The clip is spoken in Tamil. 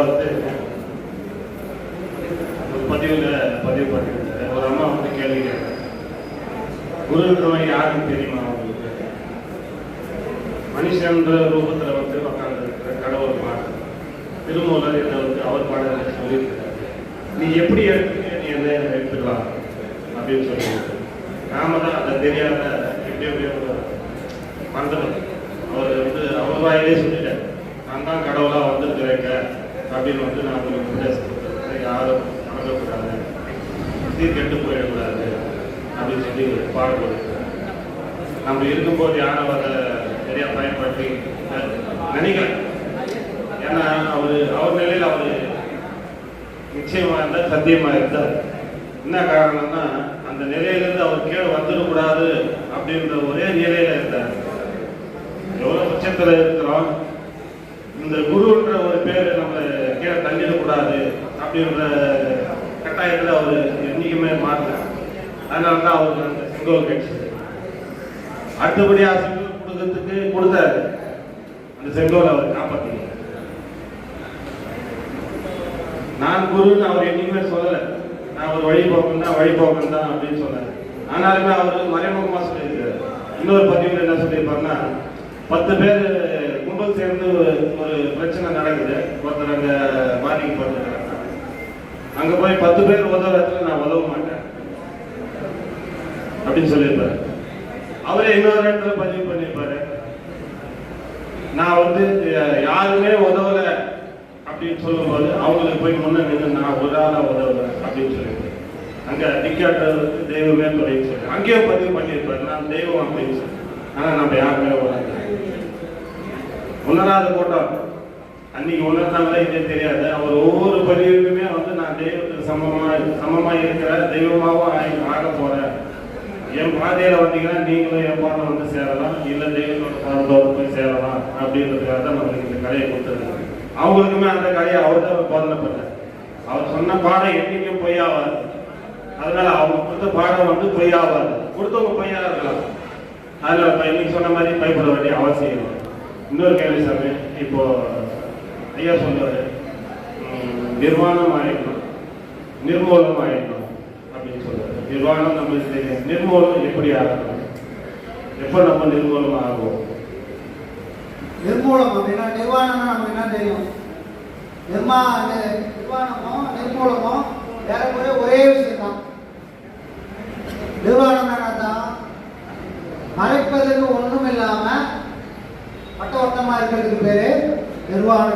வந்து ஒரு பதிவு பண்ணியிருந்தாரு. ஒரு அம்மா வந்து கேள்வி கேட்டாங்க, குருன்றவன் யாருன்னு தெரியுமா அவங்களுக்கு? மனுஷன்ற ரூபத்தில் வந்து உட்கார்ந்து இருக்கிற கடவுள் பாடல் திருமூலர் என்னை வந்து அவர் பாடலை சொல்லியிருக்கிறாரு. நீ எப்படி எடுத்துக்க, நீ என்ன எடுத்துக்கலாம் அப்படின்னு சொல்லியிருக்காரு. நாம தான் அதை தெரியாத எப்படியோ மந்திரம் அவர் வந்து அவர் வாயிலே சொல்லிட்டார், நான் தான் கடவுளாக வந்துருக்கிறேங்க அப்படின்னு வந்து நான் உங்களுக்கு உபதேசம் கொடுத்துருக்கேன். யாரும் வணங்கக்கூடாது, கெட்டு போயிடக்கூடாது அப்படின்னு சொல்லி பாடுபடுறேன். நம்ம இருக்கும்போது யாரும் அதை சரியா பயன்படுத்தி நினைக்கிறேன். ஏன்னா அவர் நிலையில் அவர் நிச்சயமா இருந்தார், சத்தியமா இருந்தார். என்ன காரணம்னா அந்த நிலையிலிருந்து அவர் கீழே வந்துடக்கூடாது அப்படின்ற ஒரே நிலையில இருந்தார். எவ்வளவு பட்சத்துல இருக்கிறோம், இந்த குருன்ற ஒரு பேர் நம்ம கீழே தள்ளிடக்கூடாது அப்படின்ற கட்டாயத்தில் அவர் என்னைக்குமே மாறல. அதனாலதான் அவருக்கு அந்த செங்கோல் கிடைச்சது. அடுத்தபடியா செங்கோல் கொடுத்தாரு. அந்த செங்கோல் அவர் காப்பாற்றினார். நான் குருன்னு அவர் என்னைக்குமே சொல்லலை. நான் ஒரு வழிபோக்கன் தான் அப்படின்னு சொன்னார். ஆனாலுமே அவர் மறைமுகமா சொல்லியிருக்காரு. இன்னொரு பதிவில் என்ன சொல்லியிருப்பாருன்னா, 10 பேர் கும்பல் சேர்ந்து ஒரு பிரச்சனை நடக்குது, ஒருத்தர் அங்க பாதிக்கப்பட்டிருக்கிறாங்க. அங்க போய் 10 பேர் உதவுறதுல நான் உதவ மாட்டேன் அப்படின்னு சொல்லியிருப்பாரு. அவரே இன்னொரு இடத்துல பதிவு பண்ணியிருப்பாரு, நான் வந்து யாருமே உதவல அப்படின்னு சொல்லும்போது அவங்களுக்கு போய் முன்ன நின்று நான் ஒரு ஆளா உதவுறேன் அப்படின்னு சொல்லியிருப்பாரு. அங்க டிக்காட்டர் தெய்வமே அப்படின்னு சொல்லி அங்கேயும் பதிவு பண்ணியிருப்பாரு, நான் தெய்வம் அப்படின்னு சொல்லி. ஆனா நம்ம யாருமே உணராத கூட்டம் அன்னைக்கு உணர்ந்தாங்களே இதே தெரியாது. அவர் ஒவ்வொரு பதிவுக்குமே வந்து நான் தெய்வத்துக்கு சமமா இருக்கிற தெய்வமாகவும் ஆக போறேன். என் பாதையில வந்தீங்கன்னா நீங்களும் என் பாதை வந்து சேரலாம், இல்லை தெய்வத்தோட பாதத்தோடு போய் சேரலாம் அப்படின்றதுக்காக தான் நம்மளுக்கு இந்த கலையை கொடுத்துருக்காங்க. அவங்களுக்குமே அந்த கலையை அவர் தான் போதனை பண்ணார். அவர் சொன்ன பாடம் என்னைக்கும் பொய்யாவாது. அதனால அவங்க கொடுத்த பாடம் வந்து பொய்யாவாது. கொடுத்தவங்க பொய்யா இருக்கலாம். அதனால இன்னைக்கு சொன்ன மாதிரி பயப்பட வேண்டிய அவசியம் இல்லை. இன்னொரு கேள்வி சாமி, இப்போ ஐயா சொல்றாரு, நிர்வாணம் ஆயிடணும், நிர்மூலம் ஆயிடணும் அப்படின்னு சொல்றாரு. நிர்வாணம் நம்மளுக்கு தெரியும், நிர்மூலம் எப்படி ஆகணும், எப்போ நம்ம நிர்மூலம் ஆகும்? நிர்மூலம் அப்படின்னா நிர்வாணம்னா நமக்கு என்ன தெரியும்? நிர்வாணமோ நிர்மூலமோ ஏறக்குறைய ஒரே விஷயம் தான். நிர்வாணம் தான் மறைப்பதற்கு ஒன்றும் இல்லாம வட்டவட்டமா இருக்கிறதுக்கு பேரு நிர்வாணம்.